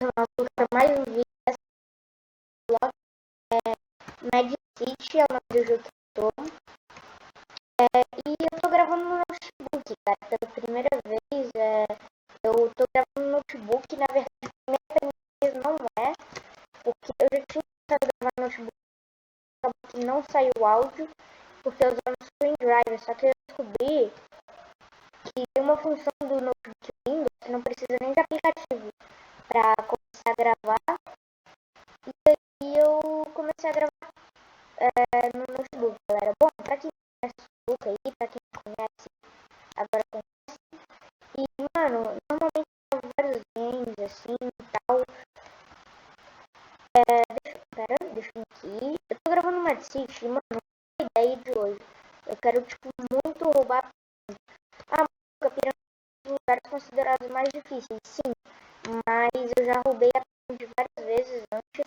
Mais um vídeo dessa blog. Mad City é o nome do jogo que eu tô. E eu tô gravando no notebook, cara. Pela primeira vez, eu tô gravando no notebook. Na verdade, a primeira vez não é, porque eu já tinha tentado gravar no notebook, que não saiu o áudio, porque eu usava o Screen Driver. Só que eu descobri que tem uma função do notebook Windows que não precisa nem de aplicativo para começar a gravar. E aí eu comecei a gravar no notebook, galera. Bom, pra quem conhece o notebook aí, pra quem conhece, agora conhece. E, mano, normalmente eu gravo vários games, assim, e tal. Deixa eu aqui. Eu tô gravando uma City, mano, qual é a ideia de hoje? Eu quero, tipo, muito roubar a pirâmide dos lugares considerados mais difíceis, sim. Mas eu já roubei a pirâmide várias vezes antes.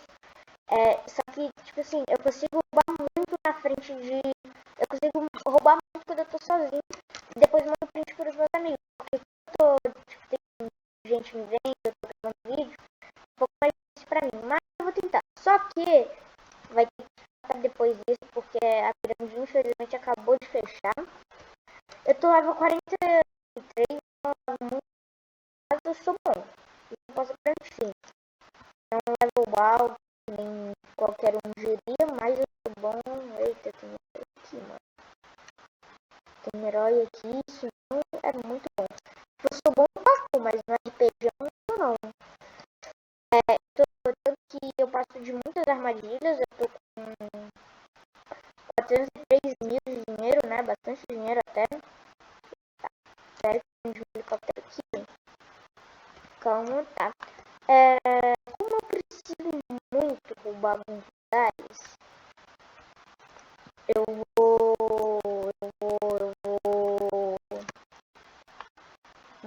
Só que, tipo assim, eu consigo roubar muito na frente de... Eu consigo roubar muito quando eu tô sozinho. E depois mando print pros meus amigos. Porque eu tô, tipo, tem gente me vendo, eu tô gravando vídeo. Um pouco mais difícil pra mim. Mas eu vou tentar. Só que vai ter que ficar depois disso, porque a pirâmide infelizmente acabou de fechar. Eu tô level 43, mas eu sou bom. Isso eu posso garantir. Não é um level alto, nem qualquer um diria, mas eu sou bom. Eita, tem herói aqui, mano. Tem herói aqui, isso não é muito bom. Eu sou bom no parkour, mas no RPG eu não sou não. Tanto que eu passo de muitas armadilhas, eu tô com 403 mil de dinheiro, né? Bastante dinheiro até. Tá, sério, tem um helicóptero aqui. Calma, tá. Como eu preciso muito roubar alguns lugares, eu vou.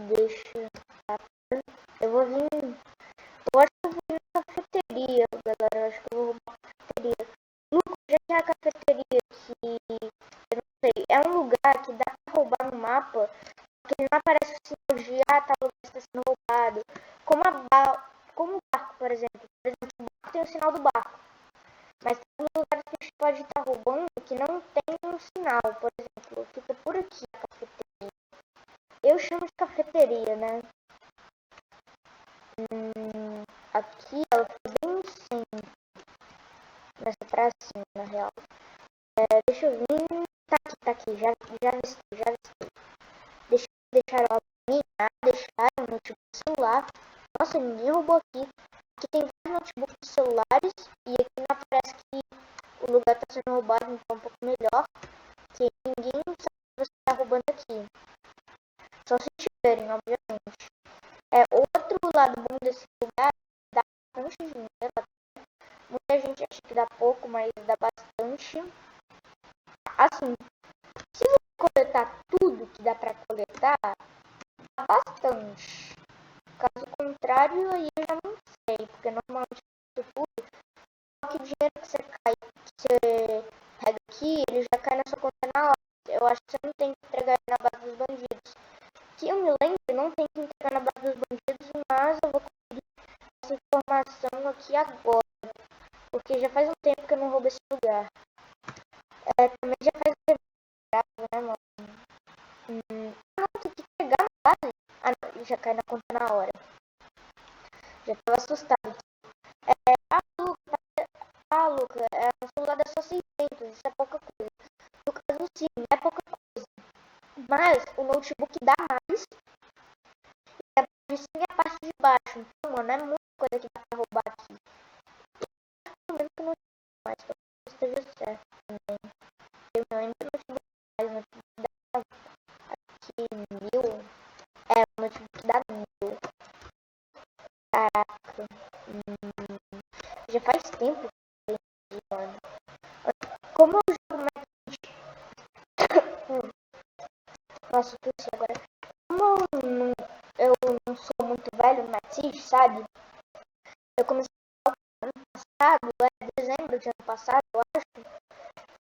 Deixa. Eu vou vir. Eu acho que eu vou vir na cafeteria, galera. Eu acho que eu vou roubar a cafeteria. Lucas, já que é a cafeteria que. Eu não sei. É um lugar que dá pra roubar no mapa. Que não aparece o sinal de tal lugar está sendo roubado. Como o barco, por exemplo. Por exemplo, o barco tem o sinal do barco. Mas tem lugares que a gente pode estar roubando que não tem um sinal. Por exemplo, fica por aqui a cafeteria. Eu chamo de cafeteria, né? Aqui ela fica bem sem nessa pracinha, na real. Deixa eu vir. Tá aqui, já vesti. Deixa eu deixar ela pra deixar o notebook celular. Nossa, ninguém roubou aqui. Aqui tem vários notebooks celulares e aqui não aparece que o lugar tá sendo roubado, então é um pouco melhor. Que ninguém sabe que você tá roubando aqui. Só se tiverem, obviamente. Outro lado bom desse lugar, dá bastante dinheiro. Muita gente acha que dá pouco, mas dá bastante. Assim, se você coletar tudo que dá pra coletar, dá bastante. Caso contrário, aí eu já não sei, porque normalmente isso tudo, só que o dinheiro que você pega aqui, ele já cai na sua conta na hora. Eu acho que você não tem que entregar na base dos bandidos. Que eu me lembro, não tem que entregar na base dos bandidos, mas eu vou conseguir essa informação aqui agora. Porque já faz um tempo que eu não roubo esse lugar. Também já faz um tempo que eu não, né, mano? Não, tem que pegar na base. Ah, não, ele já cai na conta na hora. Já tava assustado. Luca, o celular é só 600, isso é pouca coisa. No caso, sim, é pouca coisa. Mas o notebook dá mais. E a parte de cima e a parte de baixo. Então, mano, é muita coisa que dá pra roubar aqui. Pelo menos que não mais, que eu esteja certo também. Eu não ainda notebook mais, notebook dá aqui 1000. O notebook dá 1000. Caraca. Já faz tempo que eu entendi, mano. Como eu jogo mais. Nossa, tossi agora. Como eu não sou muito velho na TIG, sabe? Eu comecei ano passado, dezembro de ano passado, eu acho.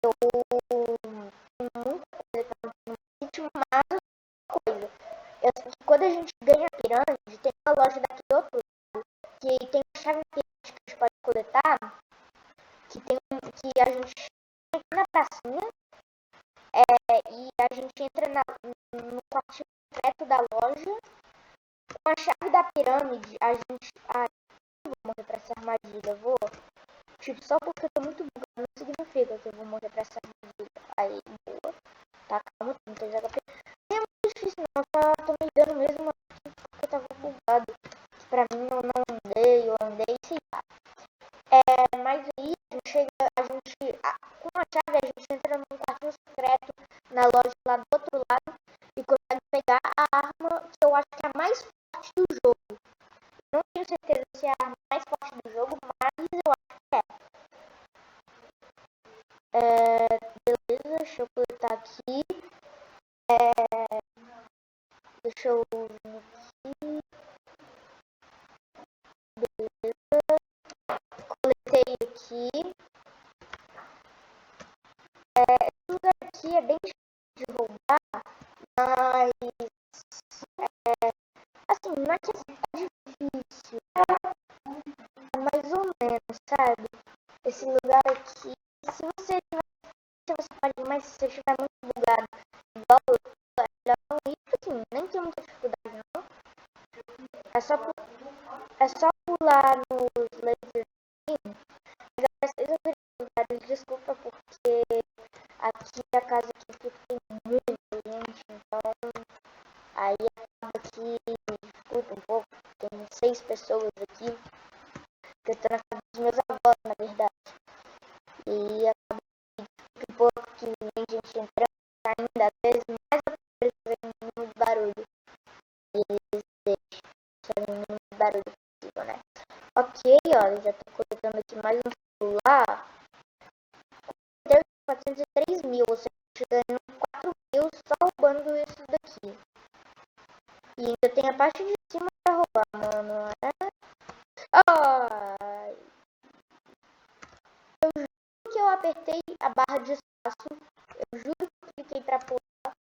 Eu tenho muita coisa pra no sítio, mas coisa. Eu sei que quando a gente ganha a pirâmide, tem uma loja daqui do outro lado que tem uma chave que a gente pode coletar, que a gente entra na pracinha, e a gente entra no quartinho secreto da loja, com a chave da pirâmide, a gente... eu vou morrer pra essa armadilha, vou... Tipo, só porque eu tô muito bugado não significa que eu vou morrer pra essa armadilha. Aí, boa. Tá, calma, não tem HP. Não é muito difícil não, só tô me dando mesmo porque eu tava bugado. Pra mim eu não andei, eu andei, sei lá. Mas aí a gente com a chave a gente entra num quartinho secreto na loja lá do outro lado e consegue pegar a arma que eu acho que é a mais forte do jogo. Não tenho certeza se é a arma mais forte do jogo, mas eu acho que beleza, deixa eu coletar aqui. Deixa eu vir aqui. Beleza. Coletei aqui. Esse lugar aqui é bem difícil de roubar, mas assim, não é que é difícil, é mais ou menos, sabe? Esse lugar aqui, se você pode, mas se você estiver muito bugado, igual eu, é melhor não ir, porque assim, nem tem muita dificuldade não. É só pular nos lasers, mas às vezes eu queria lugares, desculpa, porque aqui a casa que fica tem muita gente, então aí acaba que dificulta um pouco. Tem 6 pessoas aqui, que eu tô na casa dos meus avós, na verdade. E acaba que um pouco que vem gente entrando, saindo, às vezes mais a vem muito barulho. E eles deixam fazer o mínimo de barulho possível, né? Ok, olha, já tô colocando aqui mais um celular. 403 mil, ou seja, ganhando 4 mil só roubando isso daqui. E ainda tem a parte de cima pra roubar, mano. Ai. Eu juro que eu apertei a barra de espaço. Eu juro que eu cliquei pra pular.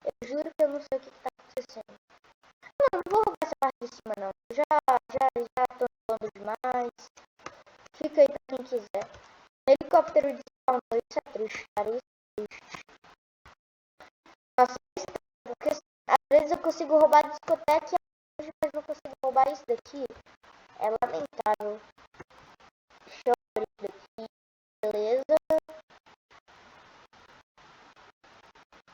Eu juro que eu não sei o que tá acontecendo. Não vou roubar essa parte de cima, não. Já tô falando demais. Fica aí pra quem quiser. Helicóptero de spawner, isso é triste, cara. Isso é triste. Nossa, porque às vezes eu consigo roubar a discoteca e mas não consigo roubar isso daqui. É lamentável. Deixa eu abrir isso daqui. Beleza.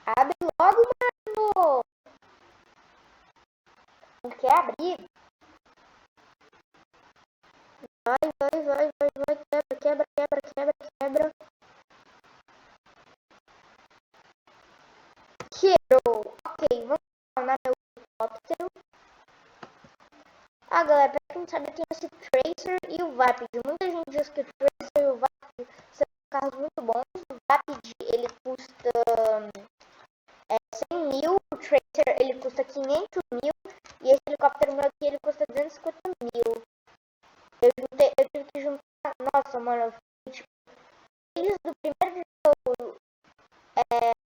Abre logo, mano. Não quer abrir? Vai. Quebra. Quebrou. Ok, vamos tornar meu helicóptero. Galera, pra quem não sabe, tem esse Tracer e o Vapid. Muita gente diz que o Tracer e o Vapid são carros muito bons. O Vapid, ele custa 100 mil. O Tracer, ele custa 500 mil. E esse helicóptero meu aqui, ele custa 250 mil. Eu tive que juntar... Nossa, mano, eu fui, tipo... Desde o primeiro dia que eu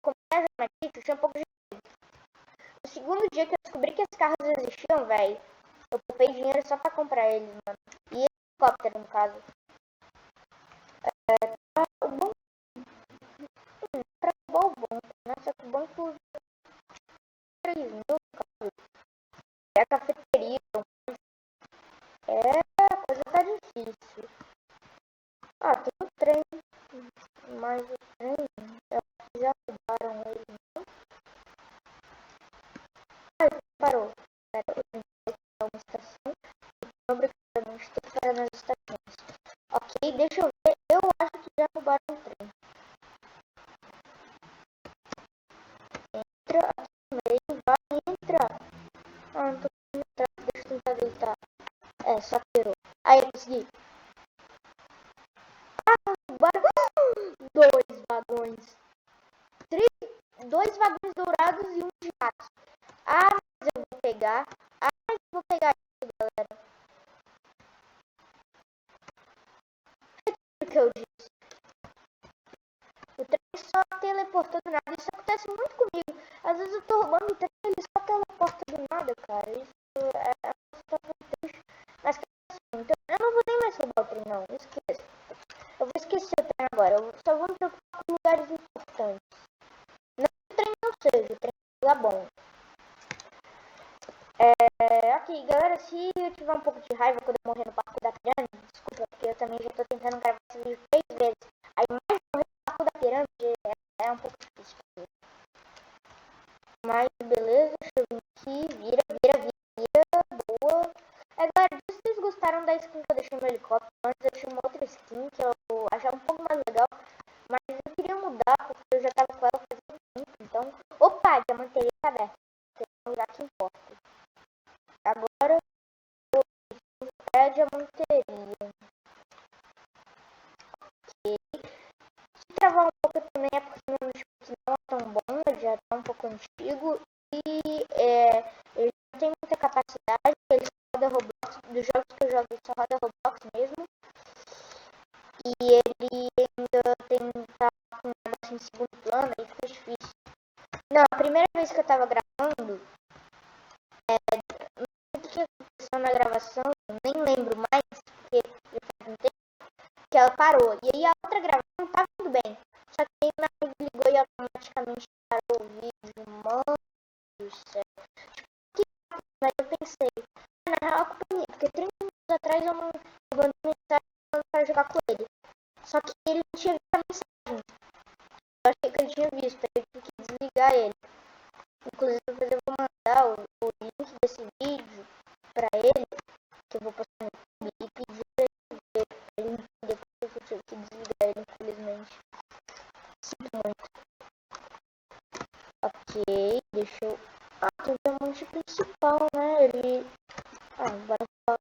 comprei as armadilhas, eu tinha pouco de... No segundo dia que eu descobri que esses carros existiam, velho, eu poupei dinheiro só pra comprar eles, mano. E esse helicóptero, no caso. O banco... Pra roubar o banco, né? Só que o banco... 3 mil, no caso. É a cafeteria. A coisa tá difícil. Tem um trem. Mas o trem... Já roubaram ele, não? Parou. Pera, eu tenho que pegar uma estação. Obrigatoriamente tem que parar nas estações. Ok, deixa eu ver. Eu acho que já roubaram o trem. Entra aqui no meio, vai entrar. Não tô conseguindo entrar. Deixa eu tentar deitar. Só pirou. Aí eu consegui. Roubaram 2 vagões. 2 vagões dourados e um de aço. Mas eu vou pegar. Mas eu vou pegar isso, galera. O que eu disse? O trem só teleportou do nada. Isso acontece muito comigo. Às vezes eu tô roubando o trem e ele só teleporta do nada, cara. Isso é uma situação triste. Mas acontece mais roubar o trem, não. Esqueça. Eu vou esquecer o trem agora. Eu só vou me preocupar com lugares importantes. Não que o trem não seja. O trem é um lugar bom. Ok, galera. Se eu tiver um pouco de raiva quando eu morrer no Parque da Pirâmide, desculpa, porque eu também já tô tentando gravar esse vídeo 3 vezes. Aí mais morrer no Parque da Pirâmide é um pouco difícil. Mas beleza, deixa eu vir aqui. Vira. Boa. Galera, se vocês gostaram da skin que eu deixei no helicóptero, antes eu tinha uma outra skin que eu achava um pouco mais legal, mas eu queria mudar porque eu já tava com ela fazendo tempo, então... Opa, diamanteria tá aberta. É um lugar que importa. Agora, é diamanteria. Ok. Se travar um pouco também é porque meu notebook não é tão bom, ele já tá um pouco antigo e ele não tem muita capacidade, ele só roda Roblox, dos jogos que eu jogo ele só roda Roblox mesmo. E ele ainda tá com um negócio em segundo plano e fica difícil. Não, a primeira vez que eu tava gravando, não sei o que aconteceu na gravação, nem lembro mais, porque já faz um tempo que ela parou. E aí a outra gravação tava tudo bem. Só que aí meu amigo ligou e automaticamente parou o vídeo. Mano do céu. Tipo, mas eu pensei, na real a culpa é minha, porque 30 minutos atrás eu mandei mensagem para jogar com ele. Só que ele não tinha visto a mensagem. Eu achei que ele tinha visto, aí eu tive que desligar ele. Inclusive depois eu vou mandar o link desse vídeo pra ele, que eu vou postar no YouTube, e pedir pra ele ver, pra ele entender porque eu tive que desligar ele, infelizmente. Sinto muito. Ok, deixa eu... tem o diamante principal, né? Ele... bora só...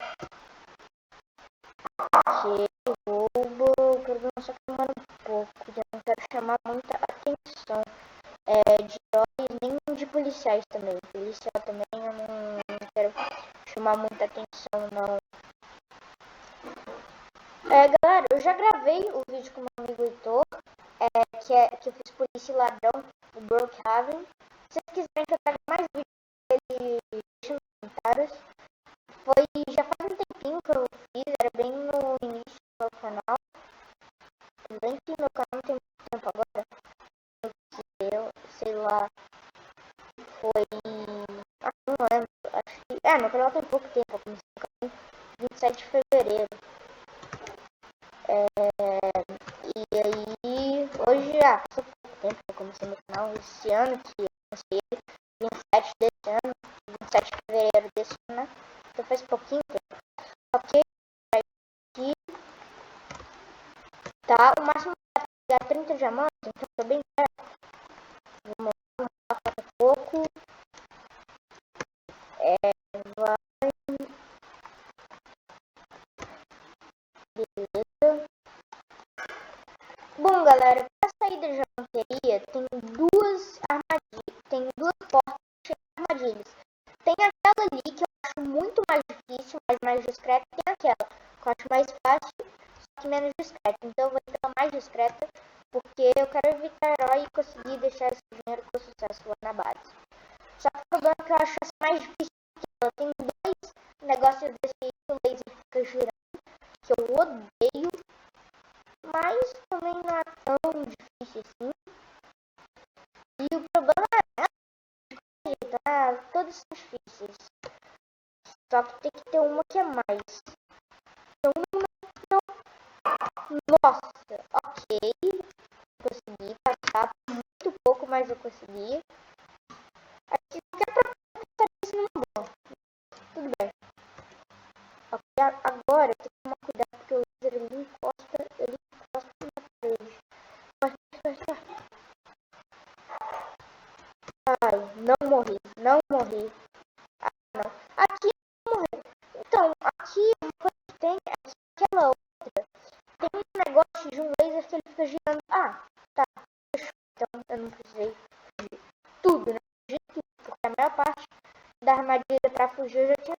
Ok, roubo. O problema só que demora um pouco, já não quero chamar muita atenção. De heróis, nem de policiais também. Policial também eu não quero chamar muita atenção, não. Galera, eu já gravei o vídeo com o meu amigo Heitor, que eu fiz Polícia e Ladrão, o Brookhaven. Se vocês quiserem que eu traga mais vídeos dele, deixem nos comentários. Já faz um tempinho que eu fiz, era bem no início do meu canal. Bem que meu canal não tem muito tempo agora, porque eu, sei lá, foi... não lembro, acho que... meu canal tem pouco tempo, eu comecei no canal em 27 de fevereiro. E aí, hoje já passou pouco tempo que eu comecei meu canal, esse ano que eu comecei ele, 27 desse ano, 27 de fevereiro desse ano, né? Então faz pouquinho tempo. Ok, aqui tá, o máximo é pegar 30 diamantes, então tô bem perto. Vamos lá, falta pouco. Vai. Beleza. Bom, galera, pra sair da diamanteria tem duas armadilhas, tem duas portas cheias de armadilhas. Tem aquela ali que eu acho muito mais difícil, mas mais discreta, e tem aquela que eu acho mais fácil, só que menos discreta. Então eu vou pela mais discreta, porque eu quero evitar herói e conseguir deixar esse dinheiro com sucesso lá na base. Só que o problema é que eu acho essa mais difícil, porque ela tem dois negócios desse laser que fica girando, que eu odeio, mas também não é tão difícil assim. E o problema todos são difíceis. Só que tem que ter uma que é mais. Então, nossa, ok. Consegui passar por muito pouco, mas eu consegui. Aqui qualquer propósito isso não é bom. Tudo bem. Ok, agora eu tenho que tomar cuidado porque o laser ele encosta na parede. Ai, não morri. Não. Aqui eu morri. Então, aqui uma coisa que tem é que aquela outra tem um negócio de um laser que ele fica girando. Tá. Então eu não precisei fugir tudo, né? Fugir tudo, porque a maior parte da armadilha pra fugir eu já tinha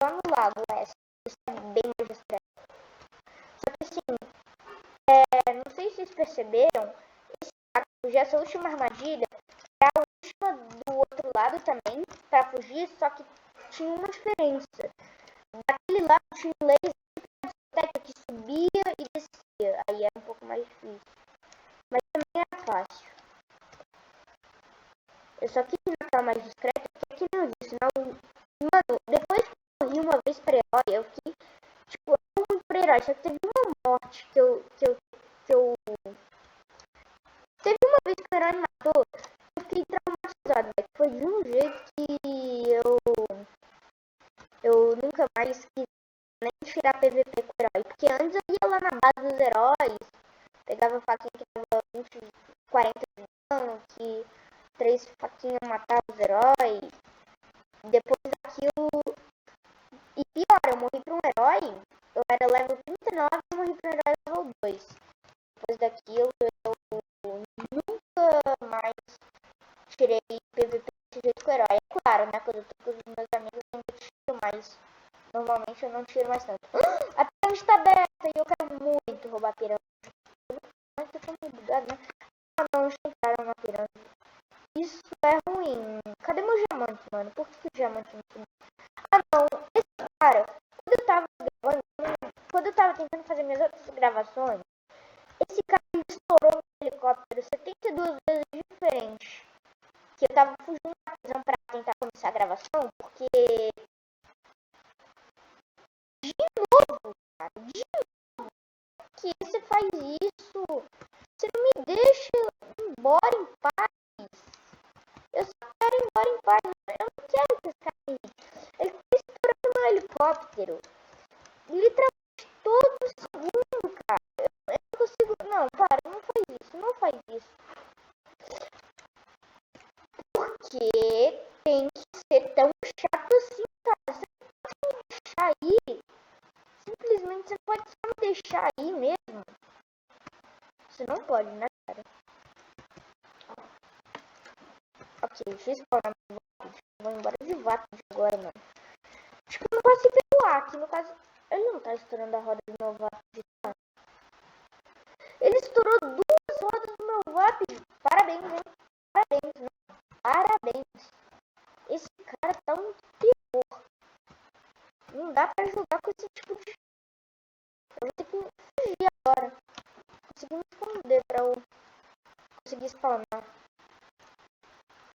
só no lago, isso é bem mais discreto. Só que assim, não sei se vocês perceberam, essa última armadilha é a última do outro lado também, pra fugir, só que tinha uma diferença. Daquele lá tinha um laser que subia e descia. Aí era um pouco mais difícil. Mas também era fácil. Eu só quis ir naquela mais discreta, porque que não disse, não. Mano, depois que eu morri uma vez pra herói, eu fiquei, tipo, eu não fui pra herói, só que teve uma morte que eu. Teve uma vez que o herói me matou, eu fiquei traumatizado, velho. Foi de um jeito que eu nunca mais quis nem tirar PVP com o herói. Porque antes eu ia lá na base dos heróis, pegava a faquinha que dava 20, 40 de dano, que 3 faquinhas matavam os heróis. Depois daquilo. E pior, eu morri pra um herói. Eu era level 39 e morri pra um herói level 2. Depois daquilo eu nunca mais tirei PVP de jeito com o herói. É claro, né? Quando eu tô com os meus amigos eu ainda tiro, mas normalmente eu não tiro mais tanto. A pirâmide tá aberta e eu quero muito roubar a pirâmide. Mas eu tô meio bugado, né? Ah não, eles entraram na pirâmide. Isso é ruim. Cadê meu diamante, mano? Por que o diamante não sumiu? Ah não, esse cara, quando eu tava tentando fazer minhas outras gravações, esse cara estourou no helicóptero 72 vezes diferente. Que eu tava fugindo da prisão pra tentar começar a gravação, porque de novo, cara, de novo, que você faz isso? Você não me deixa ir embora em paz. Eu só quero ir embora em paz. Eu não quero que esse cara me... Ele tá estourando no helicóptero. Literalmente todo segundo, cara. Eu não consigo... Não, para, não faz isso, não faz isso. Porque tem que ser tão chato assim, cara. Você não pode me deixar aí. Simplesmente você pode só me deixar aí mesmo. Você não pode, né, cara? Ok, deixa eu spawnar meu Vapid. Vou embora de Vapid agora, mano. Acho que eu não posso ir pelo Aki. No caso, ele não tá estourando a roda do meu Vapid, tá? Ele estourou 2 rodas do meu Vapid. Parabéns, hein? Parabéns, né? Parabéns. Esse cara tá um terror. Não dá pra jogar com esse tipo de... Eu vou ter que fugir agora. Consegui me esconder pra eu conseguir spawnar.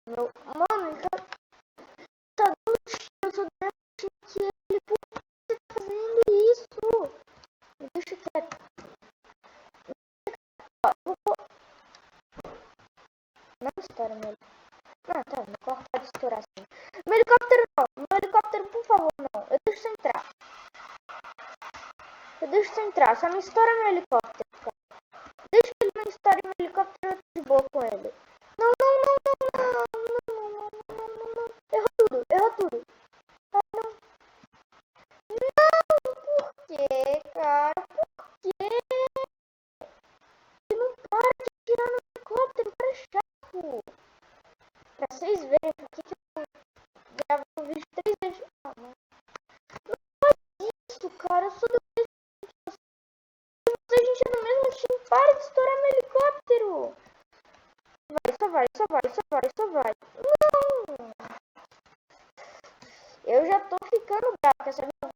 Meu... Mano, ele tá dando tiro. Eu sou do mesmo time que ele. Por que você tá fazendo isso? Me deixa quieto. Ó, eu vou... Não estoura meu... Não, tá, meu carro pode estourar assim. Meu helicóptero não. Meu helicóptero, por favor, não. Eu deixo você entrar. Eu deixo você entrar. Só não estoura meu helicóptero, cara. Deixa que ele não estoure meu helicóptero, eu tô de boa com ele. Não, não, não, não, não, não, não, não, não, não. Errou tudo, errou tudo. Ah, não. Não, por quê, cara? Por quê? Ele não para de tirar no helicóptero, cara chato. Pra vocês verem por que eu gravo o vídeo 3 vezes. Ah, não. Não faz isso, cara. Eu sou do mesmo. A gente é do mesmo time. Para de estourar meu helicóptero. Vai, só vai, só vai, só vai, só vai. Não! Eu já tô ficando bravo com essa minha...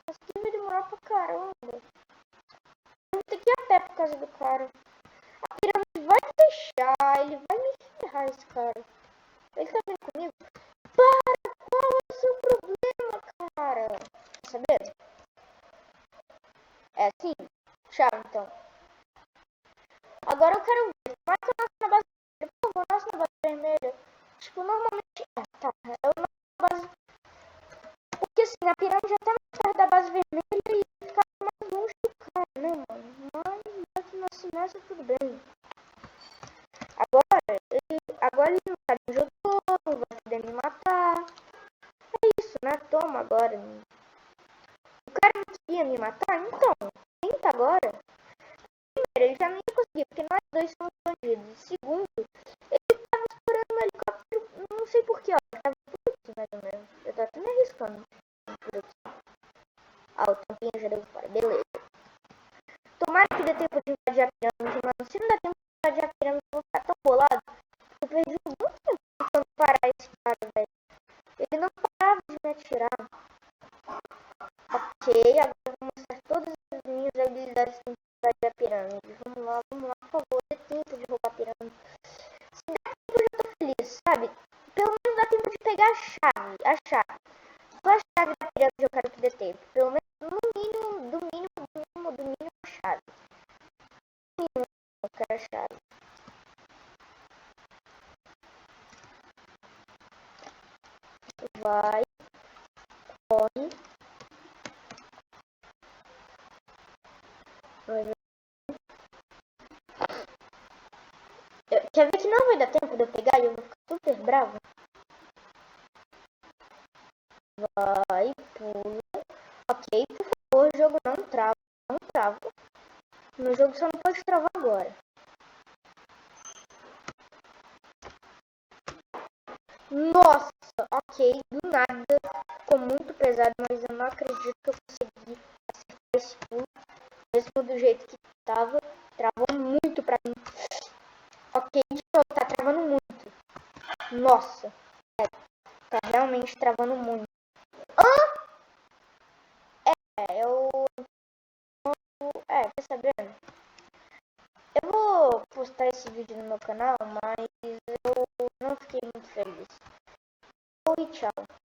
Mas que vai demorar pra caramba. Eu vou ter que ir a pé por causa do cara. A pirâmide vai fechar, ele vai me ferrar, esse cara. Ele tá vindo comigo? Para! Qual é o seu problema, cara? Quer saber? É assim? Tchau, então. Agora eu quero ver. Como é que eu nasço na base vermelha? Por favor, nasço na base vermelha. Tipo, normalmente... tá. Eu nasço na base... Porque assim, a pirâmide já tá mais perto da base vermelha e fica mais longe do cara, né, mano? Mas assim, nessa tudo bem. Agora ele não sabe onde eu tô, não vai poder me matar. É isso, né? Toma agora. O cara não queria me matar? Então, tenta agora. Primeiro, ele já não ia conseguir, porque nós dois somos bandidos. Segundo, ele tava estourando um helicóptero, não sei porquê, ó. Ele tava por aqui, mais ou menos. Eu tô até me arriscando por aqui. Ah, o tampinha já deu fora, beleza. Tomara que dê tempo de invadir a pirâmide, mano. Se não der tempo de invadir a pirâmide, eu vou ficar tão bolado. Eu perdi muito tempo tentando parar esse cara, velho. Ele não parava de me atirar. sabe? Pelo menos dá tempo de pegar a chave. A chave. Só a chave da pirâmide eu quero que dê tempo. Pelo menos no mínimo, do mínimo a chave. No mínimo eu quero a chave. Vai. Corre. Quer ver que não vai dar tempo de eu pegar e eu vou ficar super bravo? Vai, pula. Ok, por favor, o jogo não trava. Não trava. Meu jogo só não pode travar agora. Nossa, ok, do nada. Ficou muito pesado, mas eu não acredito que eu consegui acertar esse pulo. Mesmo do jeito que tava. Travou muito pra mim. Ok, tá travando muito. Nossa, tá realmente travando muito. Eu... tá sabendo? Eu vou postar esse vídeo no meu canal, mas eu não fiquei muito feliz. Oi, tchau.